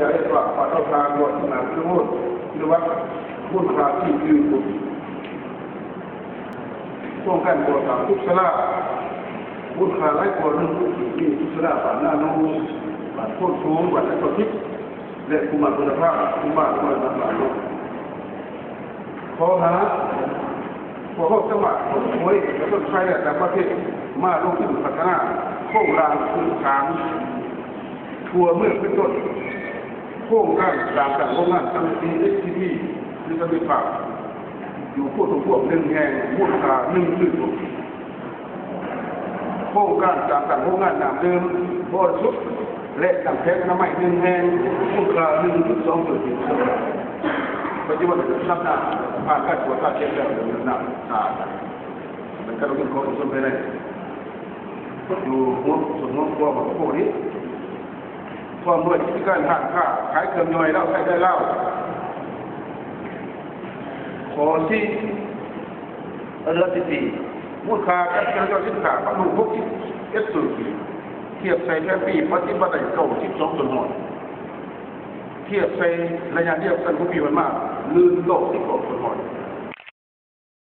จะเรียกว่าปัตตานีที่มาพิบูลหรือว่าพูดภาษาที่ยืนช่วงการก่อสร้างทุกสลาบุญขาไร้ก่อหนึ่งมีทุกสลาผ่านหน้าน้องผ่านพ้นสูงผ่านนักต่อทิศและภูมิคุณภาพภูมิบ้านภูมิต่างๆขอหาพวกเขาจังหวัดคนรวยและต้นไทรแต่ประเทศมาลงที่พัฒนาโครงรางพื้นฐานทัวเมื่อเป็นต้นโครงการจากโรงงานตั้งแต่STPหรือตั้งแต่ฝากอยู่พวกหนึ่งแห่งมูลค่า1.6โครงการจากโรงงานน้ำเดิมบริสุทธิ์และน้ำแข็งน้ำใหม่1แห่งมูลค่า1.2ปัจจุบันเป็นสัปดาห์ผ่านการตรวจสอบเช็คแล้วเป็นหนักมันก็ต้องเป็นของส่วนไปเลยอยู่หัวส่วนหัวตัวของพวกนี้ความเมื่อที่การห่างค่าขายเกลือย่อยแล้วใช้ได้เล่าขอที่เรือที่มูลค่าการเงินสินค้าบรรลุ60 สุดเทียบใส่แค่ปีปฏิบัติเก่า12 ส่วนหน่อยเทียบใส่ระยะเดียวกันผู้ปีมันมากลื่นโลกที่กบส่วนหน่อย